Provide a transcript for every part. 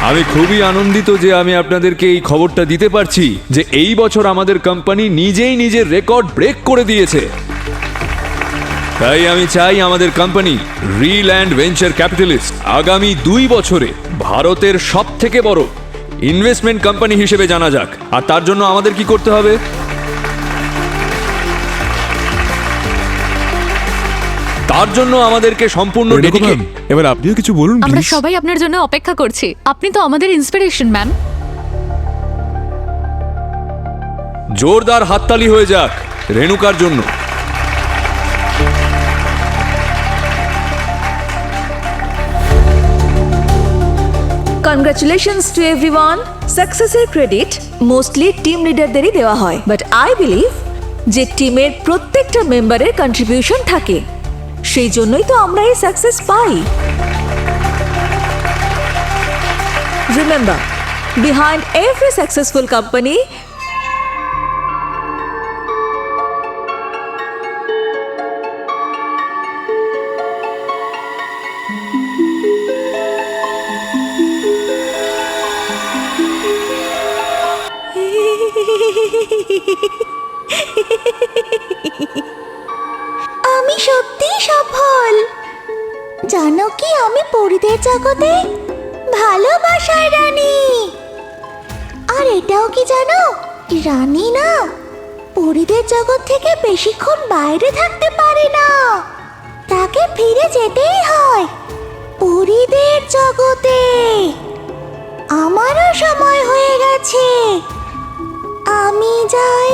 আমি খুবই আনন্দিত যে আমি আপনাদেরকে এই খবরটা দিতে পারছি যে এই বছর আমাদের কোম্পানি নিজেই নিজের রেকর্ড ব্রেক করে দিয়েছে। তাই আমি চাই আমাদের company reel and venture capitalist আগামী 2 বছরে ভারতের সবথেকে বড় ইনভেস্টমেন্ট কোম্পানি হিসেবে জানা যাক। আর তার জন্য আমাদের কি করতে হবে? তার জন্য আমাদেরকে সম্পূর্ণ ডেডিকেট। এবার আপনিও কিছু বলুন আমরা please। সবাই আপনার জন্য অপেক্ষা করছি। আপনি তো আমাদের ইন্সপিরেশন ম্যাম। জোরদার হাততালি হয়ে যাক রেণুকার জন্য। Congratulations to everyone. সাকসেসের ক্রেডিট মোস্টলি টিম লিডারদেরই দেওয়া হয়, বাট আই বিলিভ যে টিমের প্রত্যেকটা মেম্বারের কন্ট্রিবিউশন থাকে, সেই জন্যই তো আমরা এই সাকসেস পাই। Remember, behind every successful company আমি সত্যি সফল। জানো কি, আমি পরিদের জগতে ভালোবাসার রানী। আর এটাও কি জানো, রানী না পরিদের জগৎ থেকে বেশিক্ষণ বাইরে থাকতে পারে না, তাকে ফিরে যেতেই হয় পরিদের জগতে। আমারও সময় হয়ে গেছে। আমি যাই,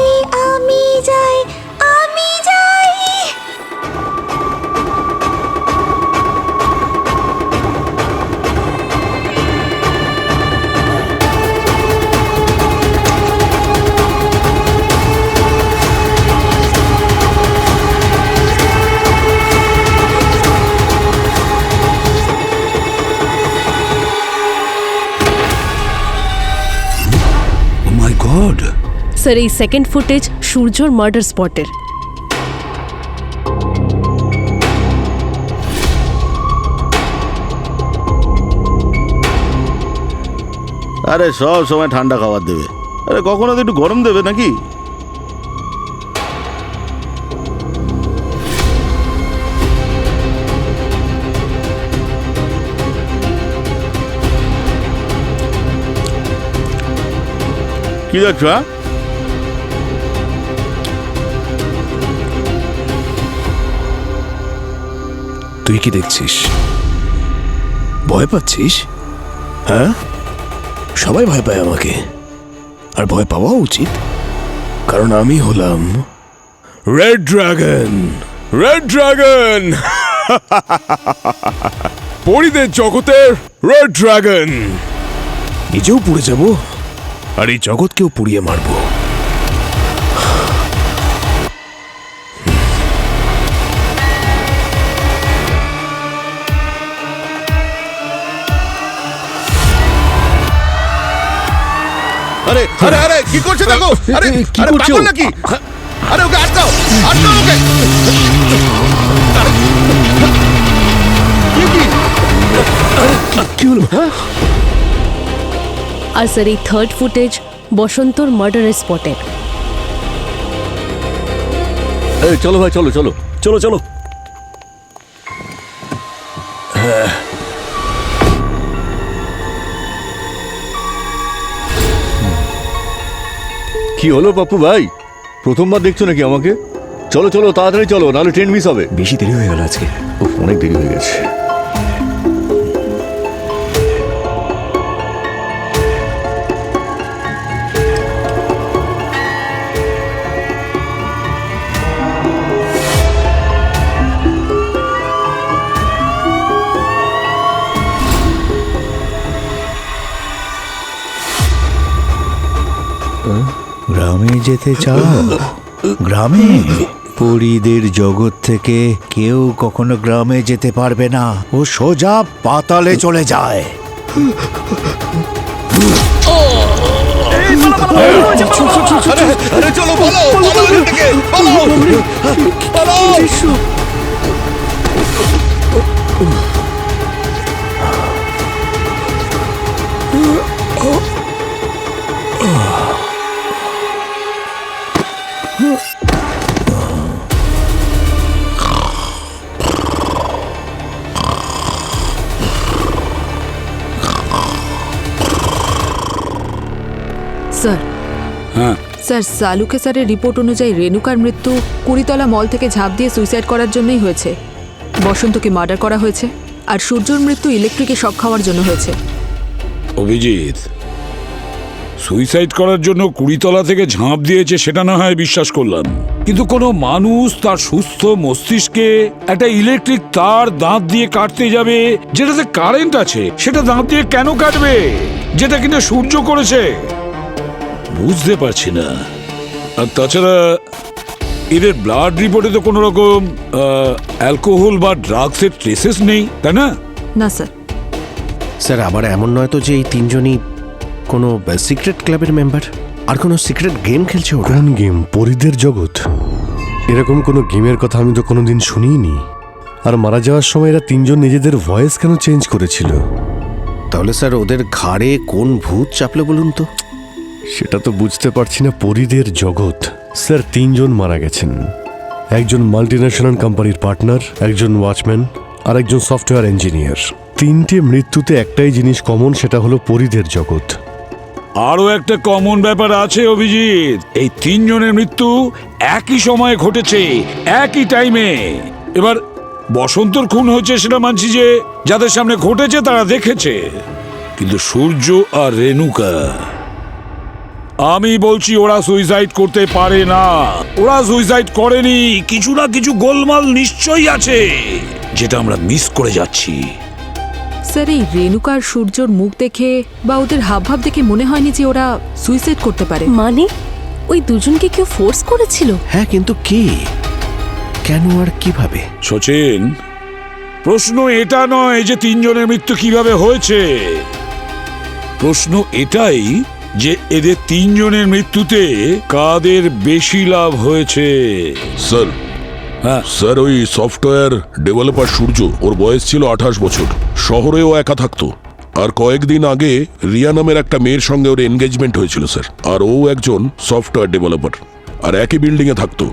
আমি যাই, আমি যাই। মাই গড, স্যার, এই সেকেন্ড ফুটেজ সূর্যর মার্ডার স্পটের। আরে সব সময় ঠান্ডা খাবার দেবে, আরে কখনো তো একটু গরম দেবে নাকি? কি দেখছো? হ্যাঁ, তুই কি দেখছিস? ভয় পাচ্ছিস? হ্যাঁ, সবাই ভয় পায় আমাকে, আর ভয় পাওয়া উচিত, কারণ আমি হলাম রেড ড্রাগন। রেড ড্রাগন, পরিদের জগতের রেড ড্রাগন। নিজেও পুড়ে যাব, আর এই জগৎকেও পুড়িয়ে মারবো। আরে আরে আরে কি করছে দেখো? আরে কি আরে করছো? পাগল নাকি? আরে ওকে আটকাও, আটকাও ওকে। কি হলো? হ্যাঁ, আর স্যার, এই থার্ড ফুটেজ বসন্তর মার্ডারের স্পটের। এই চলো ভাই, চলো চলো চলো চলো। কি হলো পাপ্পু ভাই, প্রথমবার দেখছো নাকি আমাকে? চলো চলো তাড়াতাড়ি চলো, নাহলে ট্রেন মিস হবে। বেশি দেরি হয়ে গেল আজকে। উফ, অনেক দেরি হয়ে গেছে। গ্রামে যেতে চাও? গ্রামে? পরীদের জগৎ থেকে কেউ কখনো গ্রামে যেতে পারবে না, ও সোজা পাতালে চলে যায়। আরে চলো, পালো পালো এখান থেকে, পালো পালো। স্যার হ্যাঁ স্যার সালুকে স্যারের রিপোর্ট অনুযায়ী রেণুকার মৃত্যু কুড়িতলা মল থেকে ঝাঁপ দিয়ে সুইসাইড করার জন্যই হয়েছে। বসন্তকে মার্ডার করা হয়েছে আর সূর্যর মৃত্যু ইলেকট্রিকে শক খাওয়ার জন্য হয়েছে। অভিজিৎ, সুইসাইড করার জন্য 20 তলা থেকে ঝাঁপ দিয়েছে সেটা না হয় বিশ্বাস করলাম, কিন্তু কোনো মানুষ তার সুস্থ মস্তিষ্কে একটা ইলেকট্রিক তার দাঁত দিয়ে কাটতে যাবে যেটাতে কারেন্ট আছে, সেটা দাঁত দিয়ে কেন কাটবে, যেটা কিনা সূর্য করেছে? বুঝতে পারছি না। আর তাছাড়া এদের ব্লাড রিপোর্টে তো কোনো রকম অ্যালকোহল বা ড্রাগসের ট্রেসেস নেই, তাই না? না স্যার। স্যার আবার এমন নয় তো যে এই তিনজনই কোনো সিক্রেট ক্লাবের মেম্বার আর কোনো সিক্রেট গেম খেলছে ওরা? কোন গেম? পরিদের জগৎ? এরকম কোনো গেমের কথা আমি তো কোনোদিন শুনিনি। আর মারা যাওয়ার সময় এরা তিনজন নিজেদের ভয়েস কেন চেঞ্জ করেছিল? তাহলে স্যার ওদের ঘাড়ে কোন ভূত চাপলো বলুন তো? সেটা তো বুঝতে পারছি না। পরিদের জগৎ স্যার, তিনজন মারা গেছেন। একজন মাল্টিন্যাশনাল কোম্পানির পার্টনার, একজন ওয়াচম্যান আর একজন সফটওয়্যার ইঞ্জিনিয়ার। তিনটে মৃত্যুতে একটাই জিনিস কমন, সেটা হলো পরিদের জগৎ। আরো একটা কমন ব্যাপার আছে অভিজিৎ, এই তিনজনের মৃত্যু একই সময়ে ঘটেছে, একই টাইমে। এবার বসন্তর খুন হয়েছে সেটা মানছি যে যাদের সামনে ঘটেছে তারা দেখেছে, কিন্তু সূর্য আর রেণুকা, আমি বলছি ওরা সুইসাইড করতে পারে না। ওরা সুইসাইড করেনি, কিছু না কিছু গোলমাল নিশ্চয়ই আছে যেটা আমরা মিস করে যাচ্ছি। স্যার এই রেণুকার সূর্যর মুখ দেখে বা ওদের হাবভাব দেখে মনে হয়নি যে ওরা সুইসাইড করতে পারে। মানে ওই দুজনকে কেউ ফোর্স করেছিল? হ্যাঁ, কিন্তু কে, কেন আর কিভাবে? সচিন, প্রশ্ন এটা নয় যে তিনজনের মৃত্যু কিভাবে হয়েছে, প্রশ্ন এটাই যে এদের তিনজনের মৃত্যুতে কাদের বেশি লাভ হয়েছে। স্যার, হ্যাঁ স্যার ওই সফটওয়্যার ডেভেলপার সূর্য, ওর বয়স ছিল 28 বছর। শহরেও একা থাকতো। আর কয়েকদিন আগে রিয়া নামের একটা মেয়ের সঙ্গে ওর এনগেজমেন্ট হয়েছিল স্যার। আর ও একজন সফটওয়্যার ডেভেলপার, আর একই বিল্ডিং এ থাকতো।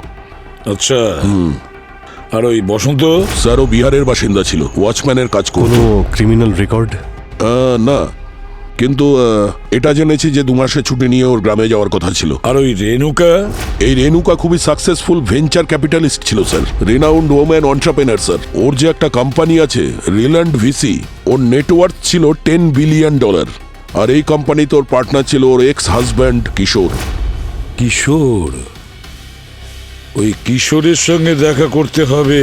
আচ্ছা, আর ওই বসন্ত? স্যার ও বিহারের বাসিন্দা ছিল, ওয়াচম্যানের কাজ করতো। কোনো ক্রিমিনাল রেকর্ড? না, কিন্তু এটা জেনেছি যে 2 মাসের ছুটি নিয়ে ওর গ্রামে যাওয়ার কথা ছিল। আর ওই রেণুকা? এই রেণুকা খুবই সাকসেসফুল ভেঞ্চার ক্যাপিটালিস্ট ছিল sir, renowned woman entrepreneur sir. ওর যে একটা কোম্পানি আছে রিল্যান্ড ভিসি, ওর নেটওয়ার্থ ছিল $10 বিলিয়ন। আর এই কোম্পানিতে ওর পার্টনার ছিল ওর এক্স হাজব্যান্ড কিশোর। কিশোর? ওই কিশোরের সঙ্গে দেখা করতে হবে।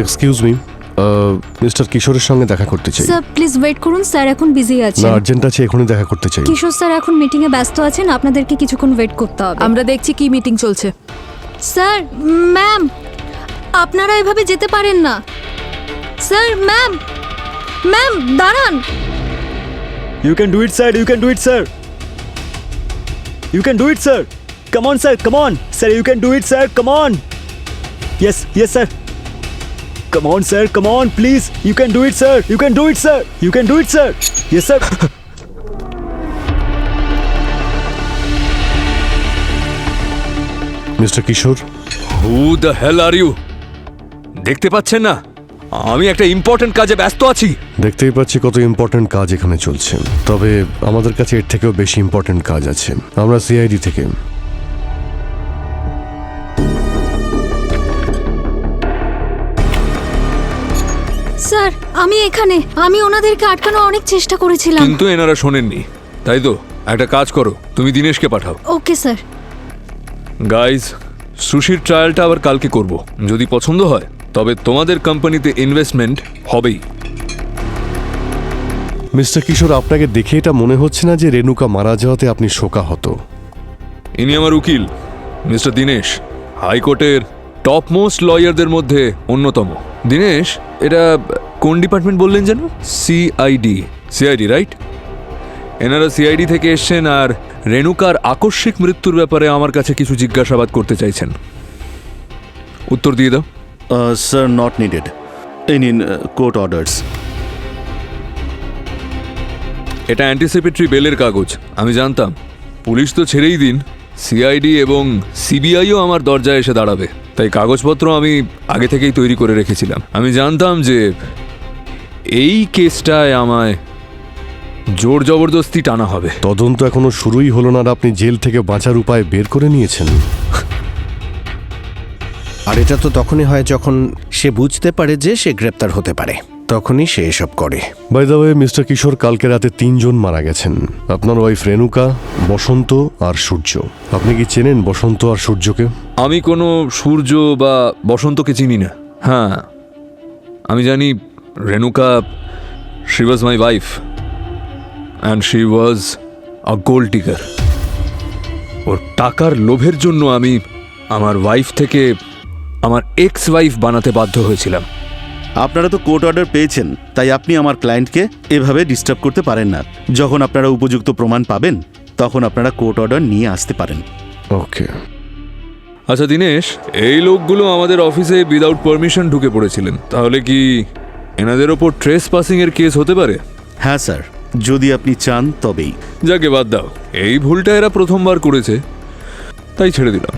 এক্সকিউজ মি, মিস্টার কিশোরের সঙ্গে দেখা করতে চাই। স্যার প্লিজ ওয়েট করুন, স্যার এখন বিজি না, আছেন। আর্জেন্ট আছে, এখনই দেখা করতে চাই। কিশোর স্যার এখন মিটিং এ ব্যস্ত আছেন, আপনাদেরকে কিছুক্ষণ ওয়েট করতে হবে। আমরা দেখছি কি মিটিং চলছে। স্যার, ম্যাম, আপনারা এভাবে যেতে পারেন না। স্যার, ম্যাম, ম্যাম দাঁড়ান। You can do it, sir. You can do it, sir. You can do it, sir. Come on, sir. Come on. Sir, you can do it, sir. Come on. Yes, yes, sir. Come on, sir. Come on, please. You can do it, sir. You can do it, sir. You can do it, sir. Yes, sir. Mister Kishore, who the hell are you? দেখতে পাচ্ছেন না আমি একটা important কাজে ব্যস্ত আছি? দেখতেই পাচ্ছি কত ইম্পর্টেন্ট কাজ এখানে চলছে। তবে আমাদের কাছে এর থেকেও বেশি ইম্পর্টেন্ট কাজ আছে। আমরা সিআইডি থেকে। স্যার, আমি এখানে। আমি ওনাদেরকে আটকানো অনেক চেষ্টা করেছিলাম। কিন্তু এনারা শোনেননি, তাই তো? একটা কাজ করো, তুমি দিনেশকে পাঠাও। Okay sir. গাইজ, সুশির ট্রায়ালটা আবার কালকে করব। যদি পছন্দ হয় তবে তোমাদের কোম্পানিতে ইনভেস্টমেন্ট হবেই। মিস্টার কিশোর, আপনাকে দেখে এটা মনে হচ্ছে না যে রেণুকা মারা যাওয়াতে আপনি শোকাহত? ইনি আমার উকিল মিস্টার দীনেশ, হাইকোর্টের টপ মোস্ট লয়ারদের মধ্যে অন্যতম। দীনেশ, এটা কোন ডিপার্টমেন্ট বললেন যেন? সিআইডি। CID, right? এনারা সিআইডি থেকে এসছেন আর রেণুকার আকস্মিক মৃত্যুর ব্যাপারে আমার কাছে কিছু জিজ্ঞাসাবাদ করতে চাইছেন। উত্তর দিয়ে দাও। Sir, not needed. এই নিন কোর্ট অর্ডার্স। এটা অ্যান্টিসিপেটরি বেলের কাগজ। আমি জানতাম পুলিশ তো ছেড়েই দিন, সিআইডি এবং সিবিআইও আমার দরজায় এসে দাঁড়াবে, তাই কাগজপত্র আমি আগে থেকেই তৈরি করে রেখেছিলাম। আমি জানতাম যে এই কেসটায় আমায় জোর জবরদস্তি টানা হবে। তদন্ত এখনো শুরুই হলো না আর আপনি জেল থেকে বাঁচার উপায় বের করে নিয়েছেন। আর এটা তো তখনই হয় যখন সে বুঝতে পারে যে সে গ্রেপ্তার হতে পারে, তখনই সে এসব করে। বাই দ্য ওয়ে মিস্টার কিশোর, কালকে রাতে 3 জন মারা গেছেন। আপনার ওয়াইফ রেণুকা, বসন্ত আর সূর্য। আপনি কি চেনেন বসন্ত আর সূর্যকে? আমি কোনো সূর্য বা বসন্তকে চিনি না। হ্যাঁ, আমি জানি Renuka, she was my wife and she was a gold digger. ওর টাকার লোভের জন্য আমি আমার ওয়াইফ থেকে আমার এক্স ওয়াইফ বানাতে বাধ্য হয়েছিলাম। আপনারা তো কোর্ট অর্ডার পেয়েছেন, তাই আপনি আমার ক্লায়েন্টকে এভাবে ডিস্টার্ব করতে পারেন না। যখন আপনারা উপযুক্ত প্রমাণ পাবেন তখন আপনারা কোর্ট অর্ডার নিয়ে আসতে পারেন। ওকে। আচ্ছা দীনেশ, এই লোকগুলো আমাদের অফিসে উইদাউট পারমিশন ঢুকে পড়েছিলেন, তাহলে কি এনাদের ওপর ট্রেস পাসিং এর কেস হতে পারে? হ্যাঁ স্যার, যদি আপনি চান তবেই। যাকে বাদ দাও, এই ভুলটা এরা প্রথমবার করেছে, তাই ছেড়ে দিলাম।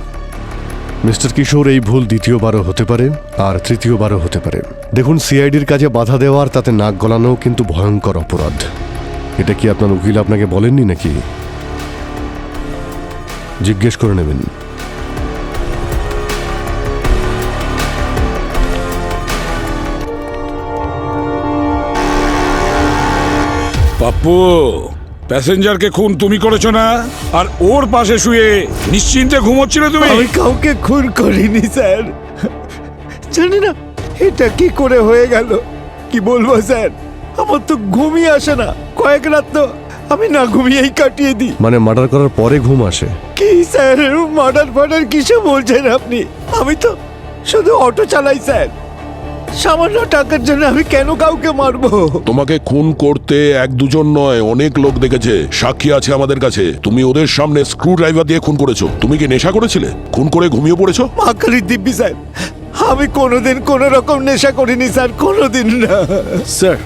মিস্টার কিশোর, এই ভুল দ্বিতীয়বারও হতে পারে আর তৃতীয়বারও হতে পারে। দেখুন, সিআইডির কাজে বাধা দেওয়ার, তাতে নাক গলানো কিন্তু ভয়ঙ্কর অপরাধ। এটা কি আপনার উকিল আপনাকে বলেননি নাকি? জিজ্ঞেস করে নেবেন। পাপ্পু, প্যাসেঞ্জারকে খুন তুমি করেছো না? আর ওর পাশে শুয়ে নিশ্চিন্তে ঘুমোচ্ছিলে তুমি? আমি কাউকে খুন করিনি স্যার। জানি না এটা কি করে হয়ে গেল, কি বলবো স্যার। আমার তো ঘুমই আসে না, কয়েক রাত তো আমি না ঘুমিয়েই কাটিয়ে দিই। মানে মার্ডার করার পরে ঘুম আসে? কি স্যার, মার্ডার কিসে বলছেন আপনি? আমি তো শুধু অটো চালাই স্যার। সামান্য টাকার জন্য আমি কেন কাউকে মারবো? তোমাকে খুন করতে 1-2 নয়, অনেক লোক দেখেছে, সাক্ষী আছে আমাদের কাছে। তুমি ওদের সামনে স্ক্রু ড্রাইভার দিয়ে খুন করেছো। তুমি কি নেশা করেছিলে? খুন করে ঘুমিয়ে পড়েছো? মাকালি দিব্যি স্যার, আমি কোনোদিন কোনো রকম নেশা করিনি স্যার, কোনোদিন না। স্যার।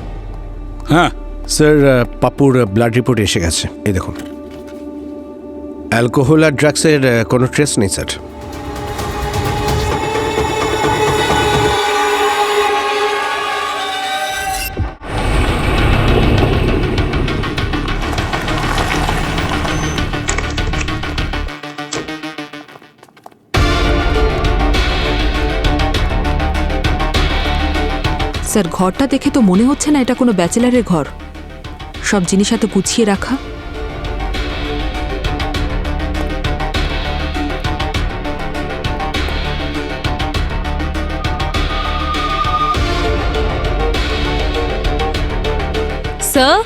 হ্যাঁ স্যার, পাপ্পুর ব্লাড রিপোর্ট এসে গেছে। এই দেখুন, অ্যালকোহল আর ড্রাগসের কোনো ট্রেস নেই স্যার। স্যার, ঘরটা দেখে তো মনে হচ্ছে না এটা কোনো ব্যাচেলারের ঘর। সব জিনিস এত গুছিয়ে রাখা। স্যার,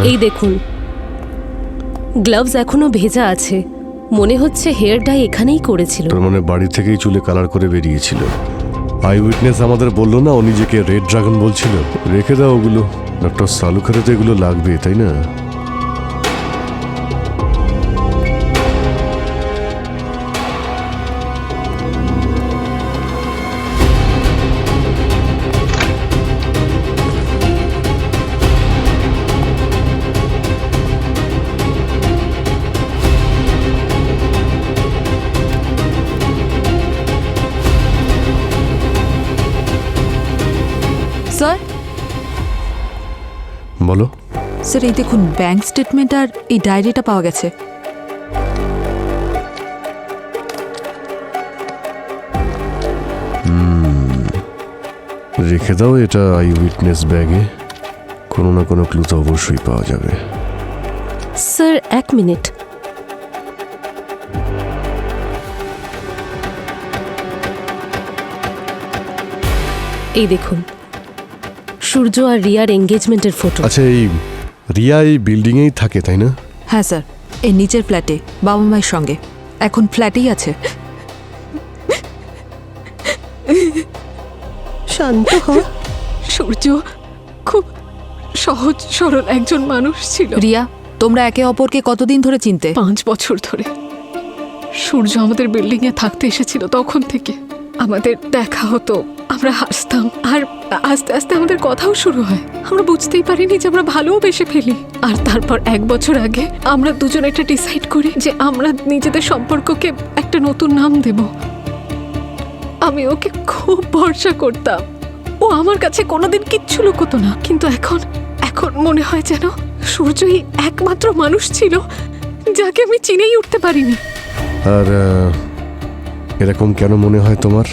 এই দেখুন, গ্লাভস এখনো ভেজা আছে। মনে হচ্ছে হেয়ার ডাই এখানেই করেছিল। তার মানে বাড়ি থেকেই চুলে কালার করে বেরিয়েছিল। আই উইটনেস আমাদের বললো না ও নিজেকে রেড ড্রাগন বলছিল। রেখে দাও ওগুলো, ডক্টর সালুখারে তো এগুলো লাগবে, তাই না? স্যার, বলো। স্যার এই দেখুন, ব্যাংক স্টেটমেন্ট আর এই ডায়েরিটা পাওয়া গেছে। রেখে দাও এটা আই উইটনেস ব্যাগে, কোনো না কোনো ক্লু তো অবশ্যই পাওয়া যাবে। Sir, 1 minute. এই দেখুন, সূর্য আর রিয়ার এঙ্গেজমেন্টের ফটো। আচ্ছা, এই রিয়া এই বিল্ডিংয়েই থাকে, তাই না? হ্যাঁ স্যার, এই নিচের ফ্ল্যাটে বাবা মায়ের সঙ্গে। এখন ফ্ল্যাটেই আছে। শান্ত হ। সূর্য খুব সহজ সরল একজন মানুষ ছিল। রিয়া, তোমরা একে অপরকে কতদিন ধরে চিনতে? 5 বছর ধরে। সূর্য আমাদের বিল্ডিং এ থাকতে এসেছিল তখন থেকে আমাদের দেখা হতো, আমরা হাসতাম, আর আস্তে আস্তে আমাদের কথাও শুরু হয়। আমরা বুঝতেই পারিনি যে আমরা ভালোবেসে ফেলি। আর তারপর 1 বছর আগে আমরা দুজন এটা ডিসাইড করি যে আমরা নিজেদের সম্পর্ককে একটা নতুন নাম দেব। আমি ওকে খুব ভরসা করতাম, ও আমার কাছে কোনোদিন কিচ্ছু লুকোতো না, কিন্তু এখন মনে হয় যেন সূর্যই একমাত্র মানুষ ছিল যাকে আমি চিনেই উঠতে পারিনি। আর এরকম কেন মনে হয় তোমার?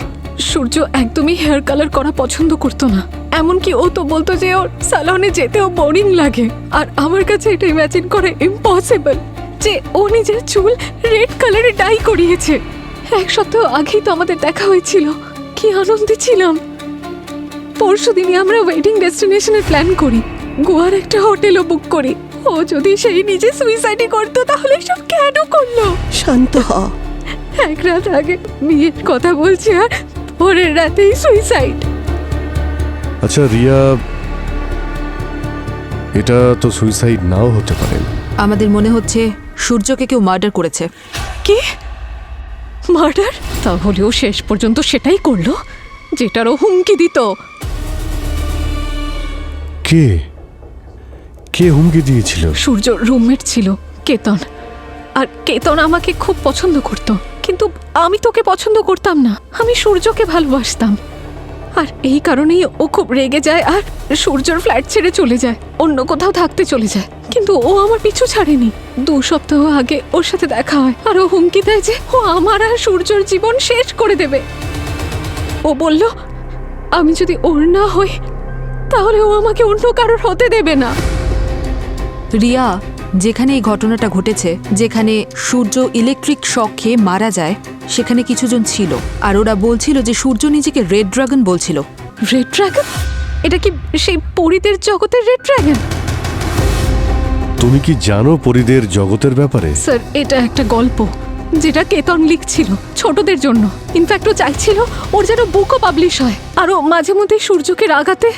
সূর্য একদমই হেয়ার কালার করা পছন্দ করতো না, এমনকি ও তো বলতো যে ওর সালনে যেতেও বোরিং লাগে। আর আমার কাছে এটা ইমাজিন করা ইম্পসিবল যে ও নিজের চুল রেড কালারে ডাই করিয়েছে। 1 সপ্তাহ আগেই তো আমাদের দেখা হয়েছিল, কি আনন্দে ছিলাম। পরশুদিনই আমরা ওয়েডিং ডেস্টিনেশনের প্ল্যান করি, গোয়ার একটা হোটেলও বুক করি। ও যদি সেই নিজে সুইসাইডই করতো তাহলে সব কেন করলো? শান্ত হ। 1 রাত আগে বিয়ের কথা বলছে আর পরের রাতেই সুইসাইড। আচ্ছা রিয়া, এটা তো সুইসাইড নাও হতে পারে। আমাদের মনে হচ্ছে সূর্যকে কেউ মার্ডার করেছে। কি মার্ডার? তাহলেও শেষ পর্যন্ত সেটাই করলো যেটারও হুমকি দিত। কে কে হুমকি দিয়েছিল? সূর্য রুমমেট ছিল কেতন, আর কেতন আমাকে খুব পছন্দ করত, কিন্তু আমি তোকে পছন্দ করতাম না, আমি সূর্যকে ভালোবাসতাম। আর এই কারণেই ও খুব রেগে যায় আর সূর্যর ফ্ল্যাট ছেড়ে চলে যায়, অন্য কোথাও থাকতে চলে যায়। কিন্তু ও আমার পিছু ছাড়েনি। 2 সপ্তাহ আগে ওর সাথে দেখা হয় আর ও হুমকি দেয় যে ও আমার আর সূর্যর জীবন শেষ করে দেবে। ও বলল আমি যদি ওর না হই তাহলে ও আমাকে অন্য কারোর হতে দেবে না। রিয়া, যেখানে এই ঘটনাটা ঘটেছে, যেখানে সূর্য ইলেকট্রিক শক খেয়ে মারা যায়, সেখানে কিছুজন ছিল আর ওরা বলছিল যে সূর্য নিজেকে রেড ড্রাগন বলছিল। Red dragon? এটা কি সেই পরীদের জগতের রেড ড্রাগন? তুমি কি জানো পরীদের জগতের ব্যাপারে? স্যার, এটা একটা গল্প যেটা কেতন লিখছিল ছোটদের জন্য। ইনফ্যাক্ট ও চাইছিল ওর যেন বুকও পাবলিশ হয়, আর ও মাঝে মধ্যে সূর্যকে রাগাতে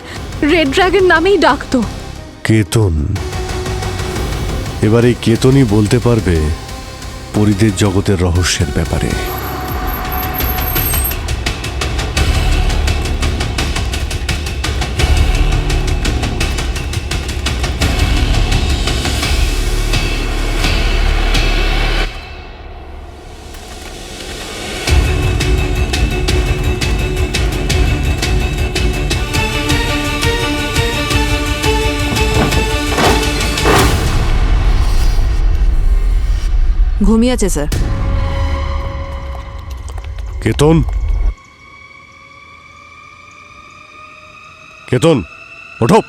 রেড ড্রাগন নামেই ডাকতো। কেতন? এবার এই কেতনই বলতে পারবে পরীদের জগতের রহস্যের ব্যাপারে। ঘুমিয়ে আছে স্যার। কেতন, কেতন ওঠো।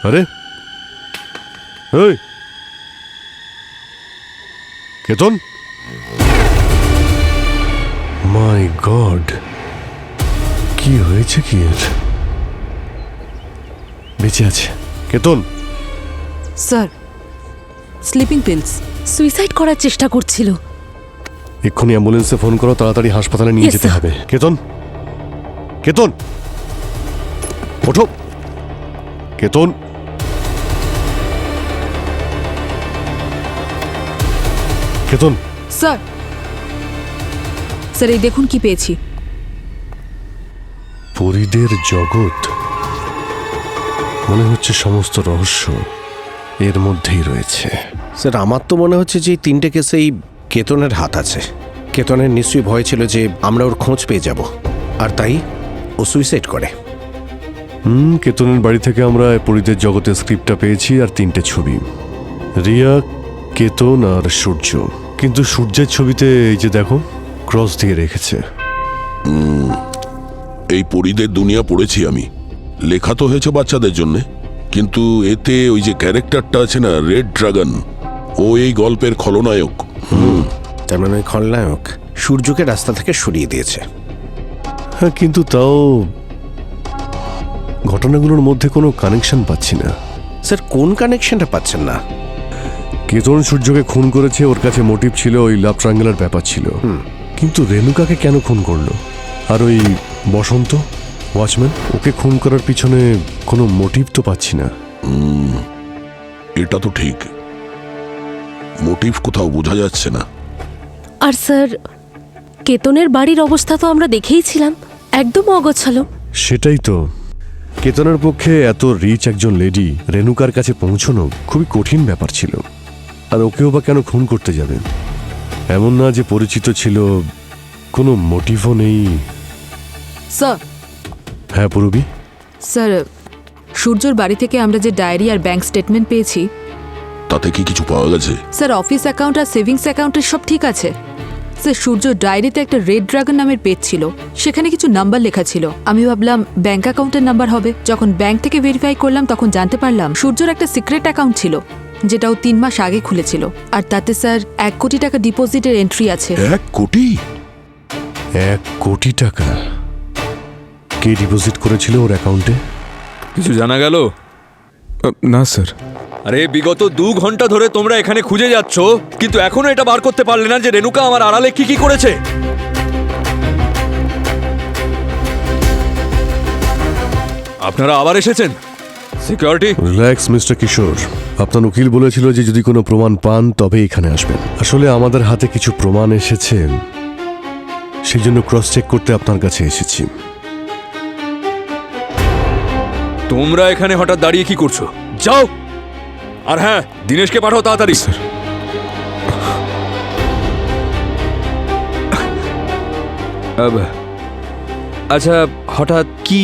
আরে এই কেতন, মাই গড, কি হয়েছে কি এর? বেঁচে আছে Ketan? Sir, sleeping pills. Suicide করার চেষ্টা করছিল। এক্ষুনি অ্যাম্বুলেন্সে ফোন করো, তাড়াতাড়ি হাসপাতালে নিয়ে Yes, যেতে sir. হবে। কেতন, কেতন ওঠো। কেতন, কেতন। স্যার, স্যার এই দেখুন কি পেয়েছি। পরীদের জগৎ, মনে হচ্ছে সমস্ত রহস্য এর মধ্যেই রয়েছে। স্যার, আমার তো মনে হচ্ছে যে এই 3টে কেসেই কেতনের হাত আছে। কেতনের নিশ্চয়ই ভয় ছিল যে আমরা ওর খোঁজ পেয়ে যাব, আর তাই ও সুইসাইড করে। কেতনের বাড়ি থেকে আমরা পরীদের জগতের স্ক্রিপ্টটা পেয়েছি আর 3টে ছবি, রিয়া, কেতন আর সূর্য। কিন্তু সূর্যের ছবিতে এই যে দেখো ক্রস দিয়ে রেখেছে। এই পরীদের দুনিয়া পড়েছি আমি, লেখা তো হয়েছে বাচ্চাদের জন্য, কিন্তু এতে ওই যে ক্যারেক্টারটা আছে না, রেড ড্রাগন, ও এই গল্পের খলনায়ক। তার মানে ওই খলনায়ক সূর্যকে রাস্তা থেকে সরিয়ে দিয়েছে। হ্যাঁ, কিন্তু তাও ঘটনাগুলোর মধ্যে কোনো কানেকশন পাচ্ছি না। স্যার, কোন কানেকশনটা পাচ্ছেন না? কেতন সূর্যকে খুন করেছে, ওর কাছে মোটিভ ছিল, ওই লাভ ট্রায়াঙ্গেলের ব্যাপার ছিল। কিন্তু রেণুকাকে কেন খুন করলো? আর ওই বসন্ত, ওয়াচম্যান, ওকে খুন করার পিছনে কোনো মোটিভ তো পাচ্ছি না। এটা তো ঠিক, মোটিভ কোথাও বোঝা যাচ্ছে না। আর স্যার, কেতনের বাড়ির অবস্থা তো আমরা দেখেইছিলাম, একদম অগোছালো। সেটাই তো, কেতনের পক্ষে এত রিচ একজন লেডি রেণুকার কাছে পৌঁছানো খুবই কঠিন ব্যাপার ছিল। আর ওকেও বা কেন খুন করতে যাবে? এমন না যে পরিচিত ছিল, কোনো মোটিভও নেই। স্যার, হ্যাঁ পূরবী? স্যার, সূর্যর বাড়ি থেকে আমরা যে ডায়েরি আর ব্যাংক স্টেটমেন্ট পেয়েছি, তাতে কি কিছু পাওয়া গেছে? স্যার অফিস অ্যাকাউন্ট আর সেভিংস অ্যাকাউন্টের সব ঠিক আছে। স্যার সূর্য ডায়েরিতে একটা রেড ড্রাগন নামের পেজ ছিল, সেখানে কিছু নাম্বার লেখা ছিল। আমি ভাবলাম ব্যাংক অ্যাকাউন্টের নাম্বার হবে। যখন ব্যাংক থেকে ভেরিফাই করলাম তখন জানতে পারলাম সূর্যর একটা সিক্রেট অ্যাকাউন্ট ছিল, যেটাও 3 মাস আগে খুলেছিল। আর তাতে স্যার 1 কোটি টাকা ডিপোজিটের এন্ট্রি আছে। 1 কোটি? 1 কোটি টাকা? কে ডিপোজিট করেছিল ওর অ্যাকাউন্টে? কিছু জানা গেল? না স্যার। আরে বিগত 2 ঘন্টা ধরে তোমরা এখানে খুঁজে যাচ্ছ, কিন্তু এখনো এটা বার করতে পারলে না যে রেণুকা আমার আড়ালে কি কি করেছে। আপনারা আবার এসেছেন? সিকিউরিটি, রিল্যাক্স মিস্টার কিশোর, আপনার উকিল বলেছিল যে যদি কোনো প্রমাণ পান তবে এখানে আসবেন। আসলে আমাদের হাতে কিছু প্রমাণ এসেছে, সেই জন্য ক্রস চেক করতে আপনার কাছে এসেছি। তোমরা এখানে হঠাৎ দাঁড়িয়ে কি করছো? যাও, আর হ্যাঁ, দিনেশকে পাঠাও তাড়াতাড়ি। স্যার। আচ্ছা, হঠাৎ কি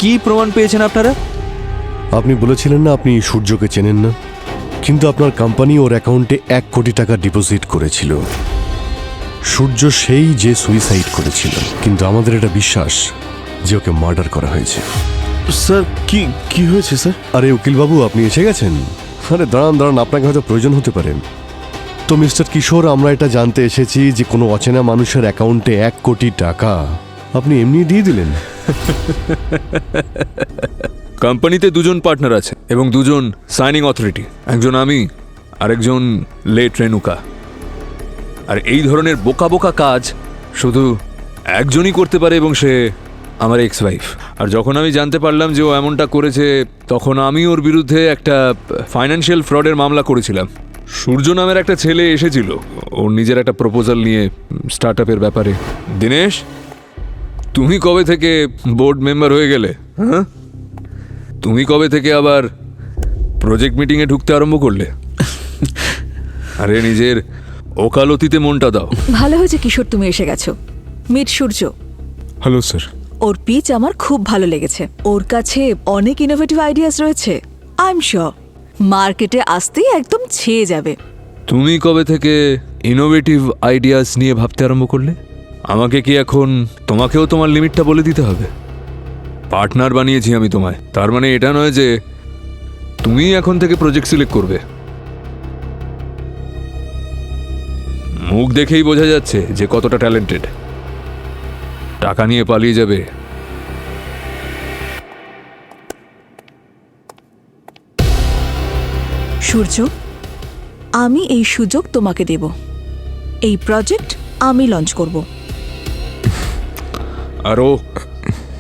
কি প্রমাণ পেয়েছেন আপনারা? আপনি বলেছিলেন না আপনি সূর্যকে চেনেন না, কিন্তু আপনার কোম্পানি ওর অ্যাকাউন্টে 1 কোটি টাকা ডিপোজিট করেছিল। সূর্য সেই যে সুইসাইড করেছিল, কিন্তু আমাদের এটা বিশ্বাস যে ওকে মার্ডার করা হয়েছে। স্যার কি কি হয়েছে স্যার? আরে উকিলবাবু, আপনি এসে গেছেন? আরে দাঁড়ান দাঁড়ান, আপনাকে হয়তো প্রয়োজন হতে পারে। তো মিস্টার কিশোর, আমরা এটা জানতে এসেছি যে কোনো অচেনা মানুষের অ্যাকাউন্টে 1 কোটি টাকা আপনি এমনি দিয়ে দিলেন। কোম্পানিতে 2 জন পার্টনার আছে এবং 2 জন সাইনিং অথরিটি, একজন আমি আর একজন লেট রেণুকা। আর এই ধরনের বোকা বোকা কাজ শুধু একজনই করতে পারে এবং সে আমার এক্স ওয়াইফ। আর যখন আমি জানতে পারলাম যে ও এমনটা করেছে, তখন আমি ওর বিরুদ্ধে একটা ফাইন্যান্সিয়াল ফ্রডের মামলা করেছিলাম। সূর্য নামের একটা ছেলে এসেছিল ওর নিজের একটা প্রপোজাল নিয়ে স্টার্ট আপের ব্যাপারে। দিনেশ, তুমি কবে থেকে বোর্ড মেম্বার হয়ে গেলে? হ্যাঁ, তুমি কবে থেকে আবার প্রজেক্ট মিটিংয়ে ঢুকতে আরম্ভ করলে? আরে নিজের ওকালতিতে মনটা দাও। ভালো হয়েছে কিশোর তুমি এসে গেছো। মিট সূর্য। Hello sir. ওর পিচ আমার খুব ভালো লেগেছে। ওর কাছে অনেক ইনোভেটিভ আইডিয়াস রয়েছে। আই এম শিওর মার্কেটে আসতেই একদম ছেয়ে যাবে। তুমি কবে থেকে ইনোভেটিভ আইডিয়াস নিয়ে ভাবতে আরম্ভ করলে? আমাকে কি এখন তোমাকেও তোমার লিমিটটা বলে দিতে হবে? পার্টনার বানিয়েছি আমি তোমায়, তার মানে এটা নয় যে তুমি এখন থেকে প্রজেক্ট সিলেক্ট করবে। মুখ দেখেই বোঝা যাচ্ছে যে কতটা ট্যালেন্টেড। টাকা নিয়ে পালিয়ে যাবে। সূর্য, আমি এই সুযোগ তোমাকে দেব। এই প্রজেক্ট আমি লঞ্চ করব। আর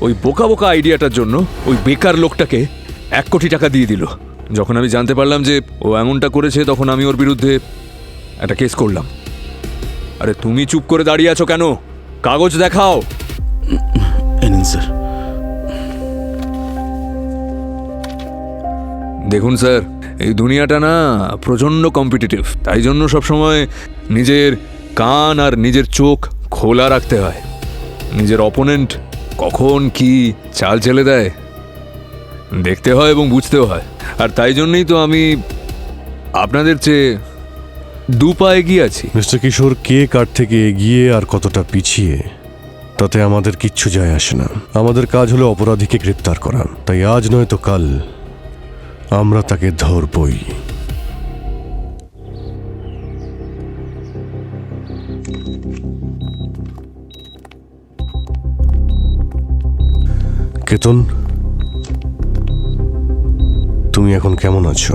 ওই বোকা বোকা আইডিয়াটার জন্য ওই বেকার লোকটাকে 1 কোটি টাকা দিয়ে দিল। যখন আমি জানতে পারলাম যে ও এমনটা করেছে, তখন আমি ওর বিরুদ্ধে একটা কেস করলাম। আরে তুমি চুপ করে দাঁড়িয়ে আছো কেন? কাগজ দেখাও। স্যার, দেখুন স্যার, এই দুনিয়াটা না প্রচণ্ড কম্পিটিটিভ, তাই জন্য সবসময় নিজের কান আর নিজের চোখ খোলা রাখতে হয়। নিজের অপোনেন্ট কখন কি চাল চেলে দেয় দেখতে হয় এবং বুঝতেও হয়। আর তাই জন্যই তো আমি আপনাদের চেয়ে 2 পা এগিয়ে আছি। মিস্টার কিশোর, কে কার থেকে এগিয়ে আর কতটা পিছিয়ে তাতে আমাদের কিচ্ছু যায় আসে না। আমাদের কাজ হলো অপরাধীকে গ্রেপ্তার করা, তাই আজ নয় তো কাল আমরা তাকে ধরবই। কেতন, তুমি এখন কেমন আছো?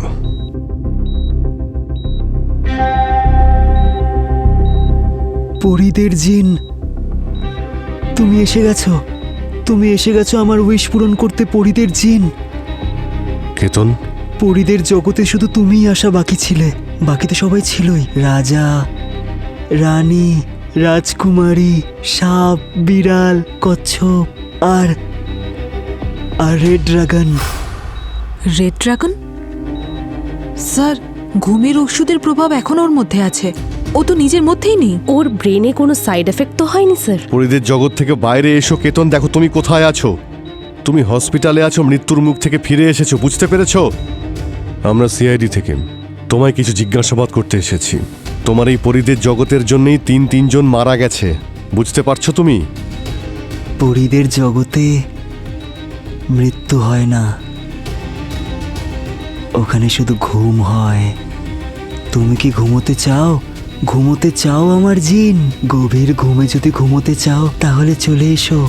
পরিদের জিন, তুমি এসে গেছো। তুমি এসে গেছো আমার উইশ পূরণ করতে পরীদের জিন। কেতন, পরীদের জগতে শুধু তুমিই আসা বাকি ছিলে, বাকিতে সবাই ছিলই। রাজা, রানী, রাজকুমারী, সাপ, বিড়াল, কচ্ছপ আর red dragon. Red dragon? Sir, ঘুমের ওষুধের প্রভাব এখন ওর মধ্যে আছে। ও তো নিজের মধ্যেই নেই। ওর ব্রেনে কোনো সাইড এফেক্ট তো হয়নি স্যার? পরিদের জগৎ থেকে বাইরে এসো কেতন, দেখো তুমি কোথায় আছো। তুমি হসপিটালে আছো, মৃত্যুর মুখ থেকে ফিরে এসেছো, বুঝতে পেরেছো? আমরা সিআইডি থেকে তোমায় কিছু জিজ্ঞাসাবাদ করতে এসেছি। তোমার এই পরিদের জগতের জন্যই তিনজন মারা গেছে, বুঝতে পারছো তুমি? পরীদের জগতে মৃত্যু হয় না, ওখানে শুধু ঘুম হয়। তুমি কি ঘুমোতে চাও? ঘুমোতে চাও আমার জিন? গভীর ঘুমে যদি ঘুমোতে চাও তাহলে চলে এসো,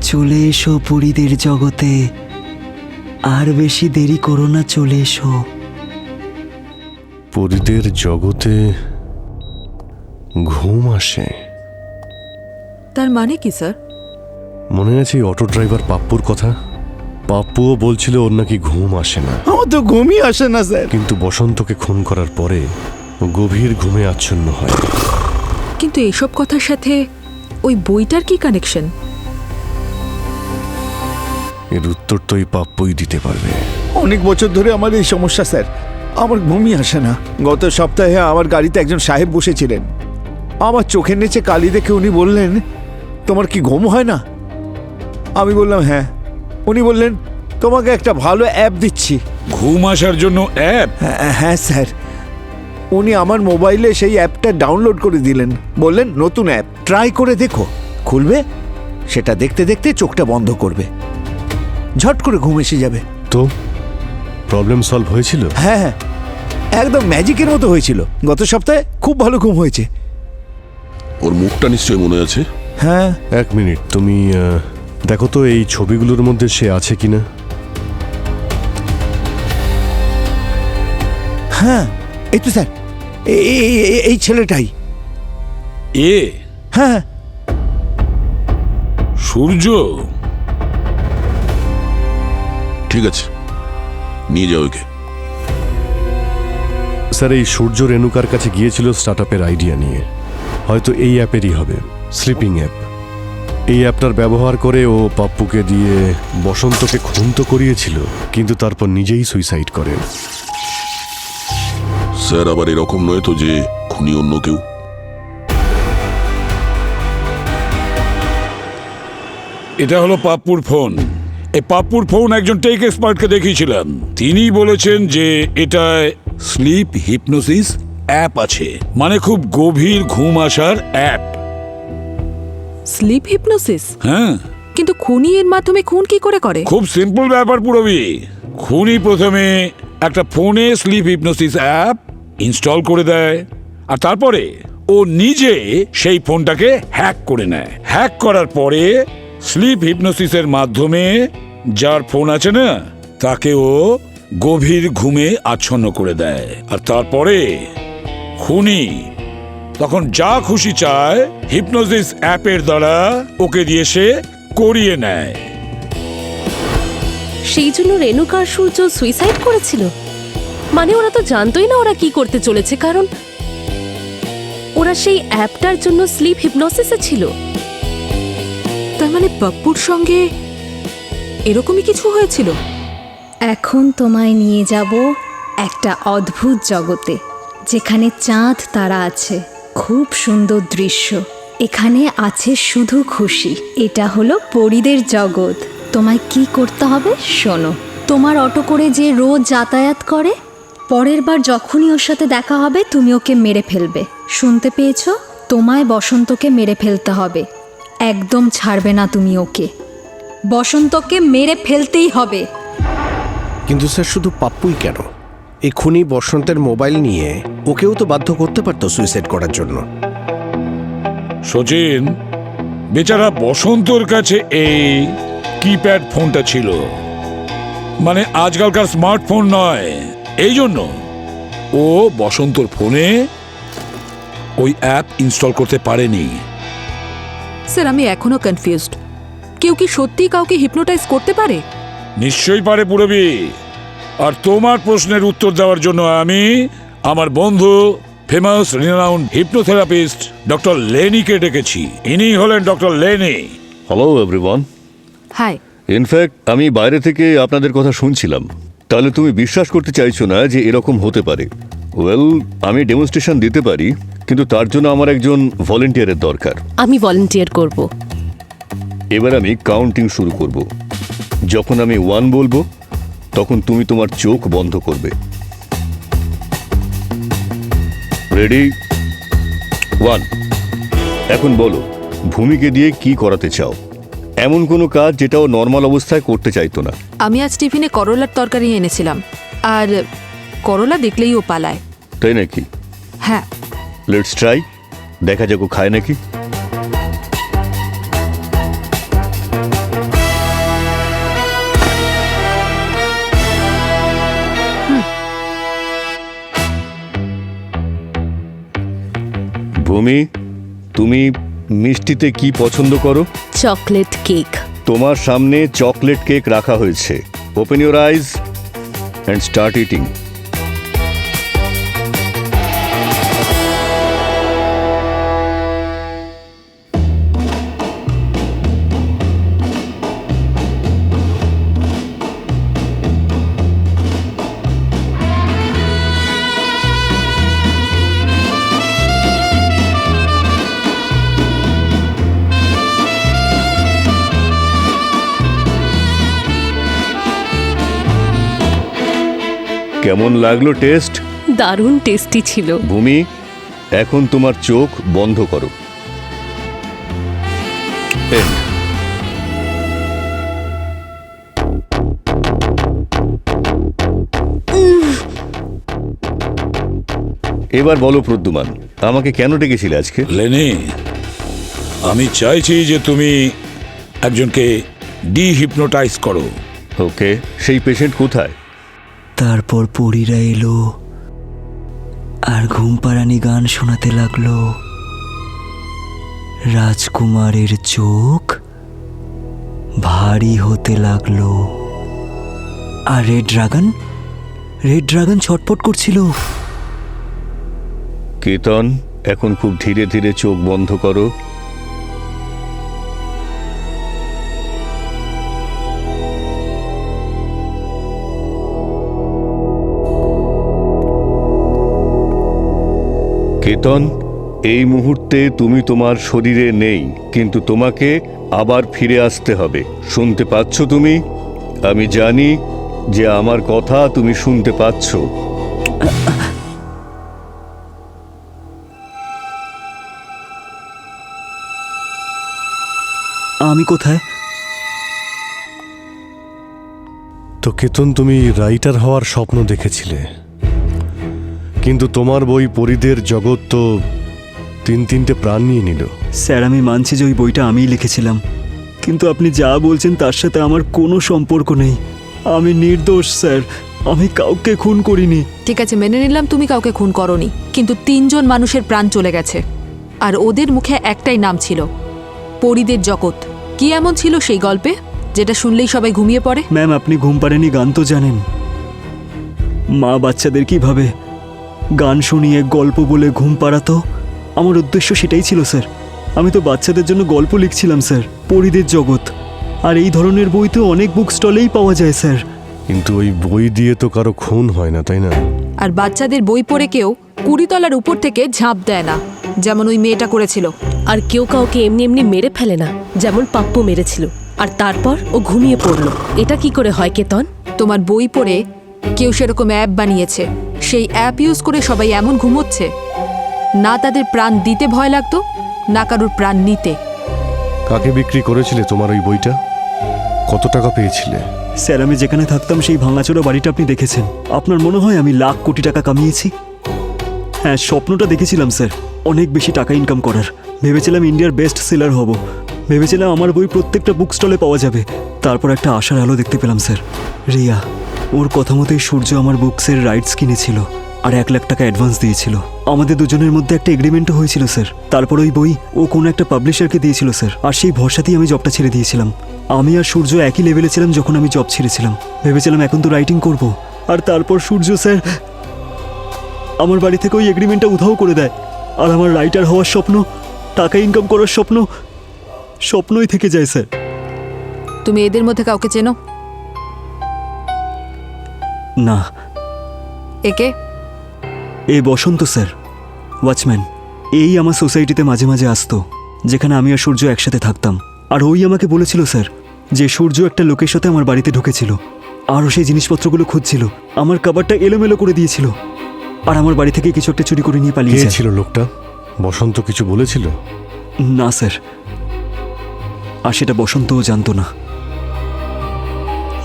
চলে এসো পরীদের জগতে। আর বেশি দেরি করো না, চলে এসো। পরিদের জগতে ঘুম আসে? তার মানে কি স্যার? মনে আছে অটো ড্রাইভার পাপ্পুর কথা? পাপ্পুও বলছিল ওর নাকি ঘুম আসে না। আমার তো ঘুমই আসে না স্যার। কিন্তু বসন্তকে খুন করার পরে ও গভীর ঘুমে আচ্ছন্ন হয়। কিন্তু এসব কথার সাথে ওই বইটার কি কানেকশন? এর উত্তর তো এই পাপ্পুই দিতে পারবে। অনেক বছর ধরে আমার এই সমস্যা স্যার, আমার ঘুমই আসে না। গত সপ্তাহে আমার গাড়িতে একজন সাহেব বসেছিলেন, আমার চোখের নিচে কালি দেখে উনি বললেন, তোমার কি ঘুম হয় না? আমি বললাম হ্যাঁ। উনি বললেন, তোমাকে একটা ভালো অ্যাপ দিচ্ছি। ঘুম আসার জন্য অ্যাপ? হ্যাঁ স্যার। উনি আমার মোবাইলে সেই অ্যাপটা ডাউনলোড করে দিলেন, বললেন নতুন অ্যাপ, ট্রাই করে দেখো। খুলবে, সেটা দেখতে দেখতে চোখটা বন্ধ করবে, ঝট করে ঘুম এসে যাবে। তো প্রবলেম সলভ হয়েছিল? হ্যাঁ হ্যাঁ, একদম ম্যাজিকের মতো হয়েছিল। গত সপ্তাহে খুব ভালো ঘুম হয়েছে। ওর মুখটা নিশ্চয়ই মনে আছে। হ্যাঁ। এক মিনিট, তুমি দেখো তো এই ছবিগুলোর মধ্যে সে আছে কিনা। হ্যাঁ, এই তো স্যার, এই ছেলেটাই। এ? হ্যাঁ। সূর্য? ঠিক আছে, নিয়ে যাও ওকে। স্যার, এই সূর্য রেণুকার কাছে গিয়েছিল স্টার্টআপের আইডিয়া নিয়ে। হয়তো এই অ্যাপেরই হবে, স্লিপিং অ্যাপ। এই অ্যাপটার ব্যবহার করে ও পাপ্পুকে দিয়ে বসন্তকে খুন তো করিয়েছিল, কিন্তু তারপর নিজেই সুইসাইড করে। স্যার, আবার এরকম নয় তো যে খুনি অন্য কেউ? এটা হলো পাপ্পুর ফোন। এই পাপ্পুর ফোন একজন টেক এক্সপার্টকে দেখিয়েছিলাম। তিনি বলেছেন যে এটায় স্লিপ হিপনোসিস অ্যাপ আছে, মানে খুব গভীর ঘুম আসার অ্যাপ। Slip hypnosis? হ্যাঁ। কিন্তু খুনি এর মাধ্যমে খুন কি করে করে? খুব সিম্পল ব্যাপার পুরবি। খুনি প্রথমে একটা ফোনে স্লিপ হিপনোসিস অ্যাপ ইনস্টল করে দেয়, আর তারপরে ও নিজে সেই ফোনটাকে হ্যাক করে নেয়। হ্যাক করার পরে স্লিপ হিপনোসিসের মাধ্যমে যার ফোন আছে না, তাকে ও গভীর ঘুমে আচ্ছন্ন করে দেয়। আর তারপরে খুনি তখন যা খুশি চায় হিপনোসিস অ্যাপের দ্বারা ওকে দিয়ে সে করিয়ে নেয়। সেই জন্য রেণুকা আর সূর্য সুইসাইড করেছিল? মানে ওরা তো জানতোই না ওরা কি করতে চলেছে, কারণ ওরা সেই অ্যাপটার জন্য স্লিপ হিপনোসিসে ছিল। তার মানে পাপ্পুর সঙ্গে এরকমই কিছু হয়েছিল। এখন তোমায় নিয়ে যাব একটা অদ্ভুত জগতে, যেখানে চাঁদ তারা আছে, খুব সুন্দর দৃশ্য। এখানে আছে শুধু খুশি। এটা হলো পরীদের জগৎ। তোমায় কি করতে হবে শোনো। তোমার অটো করে যে রোজ যাতায়াত করে, পরের বার যখনই ওর সাথে দেখা হবে তুমি ওকে মেরে ফেলবে। শুনতে পেয়েছো? তোমায় বসন্তকে মেরে ফেলতে হবে, একদম ছাড়বে না তুমি ওকে। বসন্তকে মেরে ফেলতেই হবে। কিন্তু স্যার, শুধু পাপ্পুই কেন? এই খুনি বসন্তের মোবাইল নিয়ে ওকেও তো বাধ্য করতে পারতো সুইসাইড করার জন্য। সচিন, বেচারা বসন্তর কাছে এই কিপ্যাড ফোনটা ছিল, মানে আজকালকার স্মার্টফোন নয়। এই জন্য ও বসন্তর ফোনে ওই অ্যাপ ইনস্টল করতে পারেনি। স্যার, আমি এখনো কনফিউজড। কেউ কি সত্যিই কাউকে হিপনোটাইজ করতে পারে? নিশ্চয়ই পারে পুরবী। আর তোমার প্রশ্নের উত্তর দেওয়ার জন্য আমি আমার বন্ধু ফেমাস রিনাউন্ড হিপনোথেরাপিস্ট ডক্টর লেনিকে ডেকেছি। ইনি হলেন doctor Lenny. Hello everyone. Hi. In fact আমি বাইরে থেকে আপনাদের কথা শুনছিলাম। তাহলে তুমি বিশ্বাস করতে চাইছো না যে এরকম হতে পারে? ওয়েল, আমি ডেমনস্ট্রেশন দিতে পারি, কিন্তু তার জন্য আমার একজন ভলেন্টিয়ারের দরকার। আমি ভলেন্টিয়ার করব। এবার আমি কাউন্টিং শুরু করব। যখন আমি 1 বলবো তখন তুমি তোমার চোখ বন্ধ করবে। রেডি? 1। এখন বলো, ভূমিকে দিয়ে কি করাতে চাও? এমন কোনো কাজ যেটা ও নর্মাল অবস্থায় করতে চাইতো না। আমি আজ টিফিনে করলার তরকারি এনেছিলাম, আর করলা দেখলেই ও পালায়। তাই নাকি? হ্যাঁ। লেটস ট্রাই, দেখা যাক ও খায় নাকি। ভূমি, তুমি মিষ্টিতে কি পছন্দ করো? Chocolate cake. তোমার সামনে চকলেট কেক রাখা হয়েছে। Open your eyes and start eating. কেমন লাগলো টেস্ট? দারুণ টেস্টি ছিল। ভূমি, এখন তোমার চোখ বন্ধ করো। End. এবার বলো প্রদ্যুমান, আমাকে কেন ডেকেছিলে আজকে? লেনি, আমি চাইছি যে তুমি একজনকে ডিহিপনোটাইজ করো। ওকে, সেই পেশেন্ট কোথায়? তারপর পরীরা এলো আর ঘুমপাড়ানি গান শোনাতে লাগলো। রাজকুমারের চোখ ভারী হতে লাগলো, আর রেড ড্রাগন ছটপট করছিল। কেতন, এখন খুব ধীরে ধীরে চোখ বন্ধ করো। কেতন, এই মুহূর্তে তুমি তোমার শরীরে নেই, কিন্তু তোমাকে আবার ফিরে আসতে হবে। শুনতে পাচ্ছ তুমি? আমি জানি যে আমার কথা তুমি শুনতে পাচ্ছ। আমি কোথায়? তো কেতন, তুমি রাইটার হওয়ার স্বপ্ন দেখেছিলে, কিন্তু তোমার বই পরীদের জগৎ তো 3-3টে প্রাণ নিয়ে নিল। স্যার, আমি মানছি যে ওই বইটা আমিই লিখেছিলাম, কিন্তু আপনি যা বলছেন তার সাথে আমার কোনো সম্পর্ক নেই। আমি নির্দোষ স্যার, আমি কাউকে খুন করিনি। ঠিক আছে, মেনে নিলাম তুমি কাউকে খুন করনি, কিন্তু 3 জন মানুষের প্রাণ চলে গেছে, আর ওদের মুখে একটাই নাম ছিল, পরীদের জগৎ। কি এমন ছিল সেই গল্পে যেটা শুনলেই সবাই ঘুমিয়ে পড়ে? ম্যাম, আপনি ঘুম পাড়েনি গান তো জানেন। মা বাচ্চাদের কিভাবে গান শুনিয়ে গল্প বলে ঘুম পাড়াতো, আমার উদ্দেশ্য সেটাই ছিল স্যার। আমি তো বাচ্চাদের জন্য গল্প লিখছিলাম স্যার, পরীদের জগৎ। আর এই ধরনের বই তো অনেক বুক স্টলেই পাওয়া যায় স্যার। কিন্তু ওই বই দিয়ে তো কারো খুন হয় না, তাই না? আর বাচ্চাদের বই পড়ে কেউ 20 তলার উপর থেকে ঝাঁপ দেয় না, যেমন ওই মেয়েটা করেছিল। আর কেউ কাউকে এমনি এমনি মেরে ফেলে না, যেমন পাপ্পু মেরেছিল, আর তারপর ও ঘুমিয়ে পড়লো। এটা কি করে হয় কেতন? তোমার বই পড়ে কেউ সেরকম অ্যাপ বানিয়েছে, সেই অ্যাপ ইউজ করে সবাই এমন ঘুমোচ্ছে, না তাদের প্রাণ দিতে ভয় লাগতো, না কারোর প্রাণ নিতে। কাকে বিক্রি করেছিলে তোমার ওই বইটা? কত টাকা পেয়েছিলে? স্যার, আমি যেখানে থাকতাম সেই ভাঙাচোরা বাড়িটা আপনি দেখেছেন। আপনার মনে হয় আমি লাখ কোটি টাকা কামিয়েছি? হ্যাঁ, স্বপ্নটা দেখেছিলাম স্যার, অনেক বেশি টাকা ইনকাম করার। ভেবেছিলাম ইন্ডিয়ার বেস্ট সেলার হব, ভেবেছিলাম আমার বই প্রত্যেকটা বুক স্টলে পাওয়া যাবে। তারপর একটা আশার আলো দেখতে পেলাম স্যার, রিয়া। ওর কথা মতোই সূর্য আমার বুকসের রাইটস কিনেছিল, আর 1 লাখ টাকা অ্যাডভান্স দিয়েছিল। আমাদের দুজনের মধ্যে একটা এগ্রিমেন্টও হয়েছিল স্যার। তারপর ওই বই ও কোনো একটা পাবলিশারকে দিয়েছিল স্যার, আর সেই ভরসাতেই আমি জবটা ছেড়ে দিয়েছিলাম। আমি আর সূর্য একই লেভেলে ছিলাম যখন আমি জব ছেড়েছিলাম, ভেবেছিলাম এখন তো রাইটিং করব। আর তারপর সূর্য স্যার আমার বাড়ি থেকে ওই এগ্রিমেন্টটা উধাও করে দেয়, আর আমার রাইটার হওয়ার স্বপ্ন, টাকা ইনকাম করার স্বপ্ন, স্বপ্নই থেকে যায় স্যার। তুমি এদের মধ্যে কাউকে চেনো? না। একে? এই বসন্ত স্যার, ওয়াচম্যান। এই আমার সোসাইটিতে মাঝে মাঝে আসতো, যেখানে আমি আর সূর্য একসাথে থাকতাম। আর ওই আমাকে বলেছিল স্যার যে সূর্য একটা লোকের সাথে আমার বাড়িতে ঢুকেছিল, আরও সেই জিনিসপত্রগুলো খুঁজছিল, আমার কাবারটা এলোমেলো করে দিয়েছিল, আর আমার বাড়ি থেকে কিছু একটা চুরি করে নিয়ে পালিয়েছে। কে ছিল লোকটা? বসন্ত কিছু বলেছিল? না স্যার, আর সেটা বসন্তও জানতো না।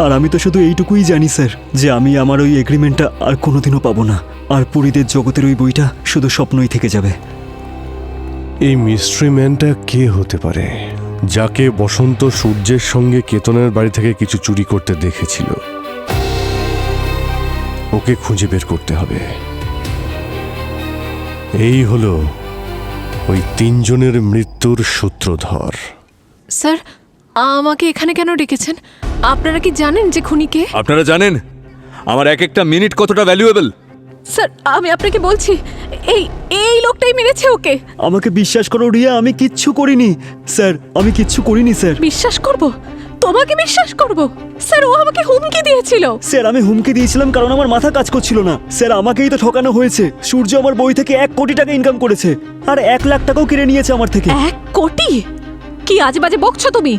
আর আমি তো শুধু এইটুকুই জানি স্যার যে আমি আমার ওই এগ্রিমেন্টটা আর কোনোদিনও পাবো না, আর পরিদের জগতের ওই বইটা শুধু স্বপ্নই থেকে যাবে। এই মিস্ট্রি ম্যানটা কে হতে পারে, যাকে বসন্ত সূর্যের সঙ্গে কেতনের বাড়ি থেকে কিছু চুরি করতে দেখেছিল? ওকে খুঁজে বের করতে হবে। এই হলো ওই 3 জনের মৃত্যুর সূত্রধর। স্যার, আমাকে এখানে কেন ডেকেছেন? আপনারা কি জানেন যে খুনিকে? আপনারা জানেন আমার এক একটা মিনিট কতটা ভ্যালুয়েবল? স্যার, আমি আপনাকে বলছি, এই এই লোকটাই মেরেছে ওকে। আমাকে বিশ্বাস করো রিয়া, আমি কিচ্ছু করিনি স্যার, আমি কিচ্ছু করিনি স্যার। বিশ্বাস করব? তোমাকে বিশ্বাস করব? স্যার, ও আমাকে হুমকি দিয়েছিল। স্যার, আমি হুমকি দিয়েছিলাম কারণ আমার মাথা কাজ করছিল না। স্যার, আমাকেই তো ঠকানো হয়েছে। সূর্য আমার বই থেকে 1 কোটি টাকা ইনকাম করেছে, আর 1 লাখ টাকাও কিনে নিয়েছে আমার থেকে। 1 কোটি? কি আজেবাজে বকছো তুমি?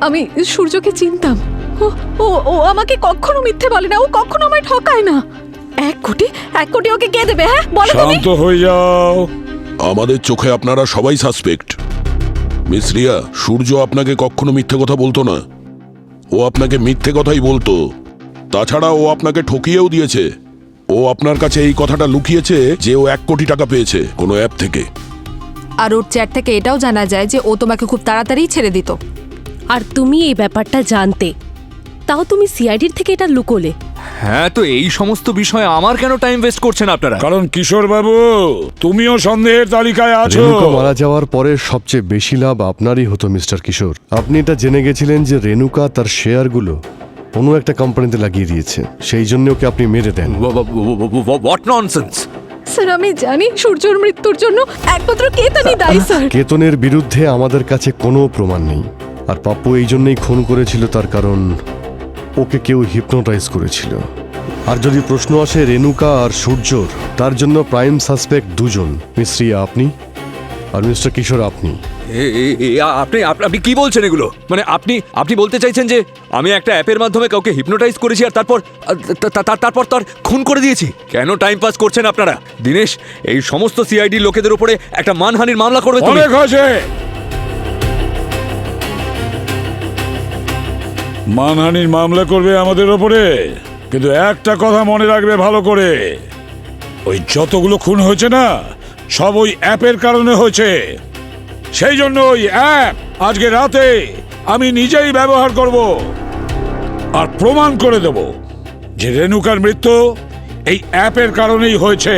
আমি সূর্যকে চিনতাম। ও ও ও আমাকে কখনো মিথ্যে বলে না, ও কখনো আমায় ঠকায় না। 1 কোটি? 1 কোটি ওকে কে দেবে? হ্যাঁ, বলো তুমি। শান্ত হয়ে যাও। আমাদের চোখে আপনারা সবাই সাসপেক্ট। মিস রিয়া, সূর্য আপনাকে কখনো মিথ্যে কথা বলতো না, ও আপনাকে মিথ্যে কথাই বলতো। তাছাড়া ও আপনাকে ঠকিয়েও দিয়েছে। ও আপনার কাছে এই কথাটা লুকিয়েছে যে ও 1 কোটি টাকা পেয়েছে কোনো অ্যাপ থেকে। আর ওর চ্যাট থেকে এটাও জানা যায় যে ও তোমাকে খুব তাড়াতাড়ি ছেড়ে দিত। আর তুমি এই ব্যাপারটা জানতে, তাও তুমি সিআইডির থেকে এটা লুকোলে। হ্যাঁ, তো এই সমস্ত বিষয়ে আমার কেন টাইম ওয়েস্ট করছেন আপনারা? কারণ কিশোর বাবু, তুমিও সন্দেহের তালিকায় আছো। রেণুকা মারা যাওয়ার পরে সবচেয়ে বেশি লাভ আপনারই হতো মিস্টার কিশোর। আপনি এটা জেনে গেছিলেন যে রেণুকা তার শেয়ারগুলো অন্য একটা কোম্পানিতে লাগিয়ে দিয়েছে, সেই জন্য ওকে আপনি মেরে দেন। What nonsense! স্যার, আমি জানি সূর্যর মৃত্যুর জন্য একমাত্র কেতনই দায়ী স্যার। কেতনের বিরুদ্ধে আমাদের কাছে কোনো প্রমাণ নেই, আর পাপ্পু এই জন্যই খুন করেছিল, তার কারণ ওকে কেউ হিপনোটাইজ করেছিল। আর যদি প্রশ্ন আসে রেণুকা আর সূর্যর, তার জন্য প্রাইম সাসপেক্ট 2 জন, মিস রিয়া আপনি আর মিস্টার কিশোর আপনি। আপনি আপনি কি বলছেন এগুলো? মানে আপনি বলতে চাইছেন যে আমি একটা অ্যাপের মাধ্যমে কাউকে হিপনোটাইজ করেছি আর তারপর তার খুন করে দিয়েছি? কেন টাইম পাস করছেন আপনারা? দিনেশ, এই সমস্ত সিআইডি লোকেদের উপরে একটা মানহানির মামলা করবে তুমি। অনেক হয়েছে। মানহানির মামলা করবে আমাদের ওপরে, কিন্তু একটা কথা মনে রাখবে ভালো করে, ওই যতগুলো খুন হয়েছে না, সব ওই অ্যাপের কারণে হয়েছে। সেই জন্য ওই অ্যাপ আজকে রাতে আমি নিজেই ব্যবহার করব, আর প্রমাণ করে দেব যে রেণুকার মৃত্যু এই অ্যাপের কারণেই হয়েছে।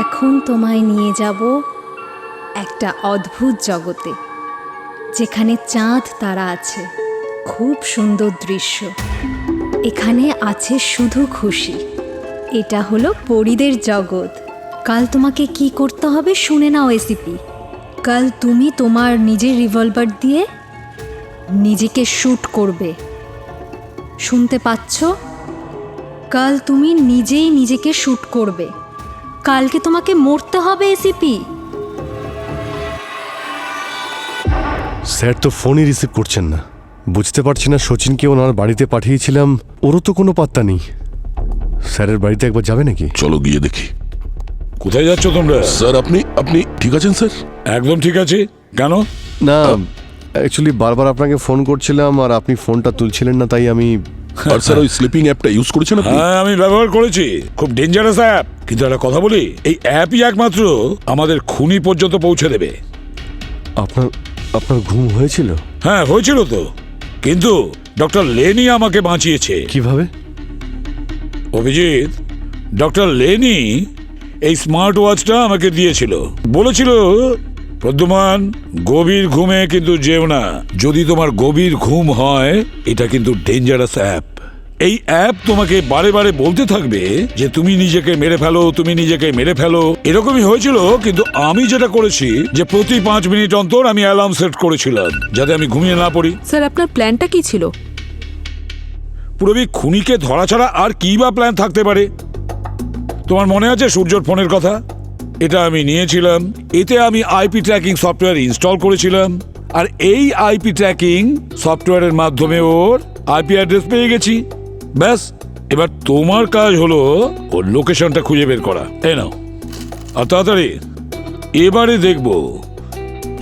এখন তোমায় নিয়ে যাব একটা অদ্ভুত জগতে, যেখানে চাঁদ তারা আছে, খুব সুন্দর দৃশ্য। এখানে আছে শুধু খুশি। এটা হলো পরীদের জগৎ। কাল তোমাকে কি করতে হবে শুনে নাও এসিপি। কাল তুমি তোমার নিজের রিভলভার দিয়ে নিজেকে শ্যুট করবে, শুনতে পাচ্ছ? কাল তুমি নিজেই নিজেকে শ্যুট করবে। কালকে তোমাকে মরতে হবে এসিপি। স্যার তো ফোনই রিসিভ করছেন না। বুঝতে পারছি না সচিনকে ওনার বাড়িতে পাঠিয়েছিলাম, ওরও তো কোনো পাত্তা নেই। স্যারের বাড়িতে একবার যাবে নাকি? চলো গিয়ে দেখি। কোথায় যাচ্ছ তোমরা? স্যার, আপনি ঠিক আছেন স্যার? একদম ঠিক আছে। কেন? না, অ্যাকচুয়ালি বারবার আপনাকে ফোন করছিলাম আর আপনি ফোনটা তুলছিলেন না, তাই আমি। আর স্যার ওই স্লিপিং অ্যাপটা ইউজ করেছেন আপনি? হ্যাঁ, আমি ব্যবহার করেছি। খুব ডেঞ্জারাস অ্যাপ, কিন্তু একটা কথা বলি, এই অ্যাপই একমাত্র আমাদের খুনি পর্যন্ত পৌঁছে দেবে। আপনার ঘুম হয়েছিল? হ্যাঁ, হয়েছিল তো, কিন্তু ডক্টর লেনি আমাকে বাঁচিয়েছে। কিভাবে? অভিজিৎ, ডক্টর লেনি এই স্মার্ট ওয়াচটা আমাকে দিয়েছিল। বলেছিল, প্রদ্যুমান, গভীর ঘুমে কিন্তু যেও না। যদি তোমার গভীর ঘুম হয়, এটা কিন্তু ডেঞ্জারাস অ্যাপ। এই অ্যাপ তোমাকে বারে বারে বলতে থাকবে যে তুমি নিজেকে মেরে ফেলো, তুমি নিজেকে মেরে ফেলো। এরকমই হয়েছিল, কিন্তু আমি যেটা করেছি যে প্রতি 5 মিনিট অন্তর আমি অ্যালার্ম সেট করেছিলাম, যাতে আমি ঘুমিয়ে না পড়ি। স্যার, আপনার প্ল্যানটা কি ছিল? পুরবি, খুনিকে ধরা ছাড়া আর কি বা প্ল্যান থাকতে পারে? তোমার মনে আছে সূর্যর ফোনের কথা? এটা আমি নিয়েছিলাম, এতে আমি আইপি ট্র্যাকিং সফটওয়্যার ইনস্টল করেছিলাম, আর এই আইপি ট্র্যাকিং সফটওয়্যারের মাধ্যমে ওর আইপি অ্যাড্রেস পেয়ে গেছি। ব্যাস, এবার তোমার কাজ হলো ওর লোকেশনটা খুঁজে বের করা। এই নাও, আর তাড়াতাড়ি। এবারে দেখব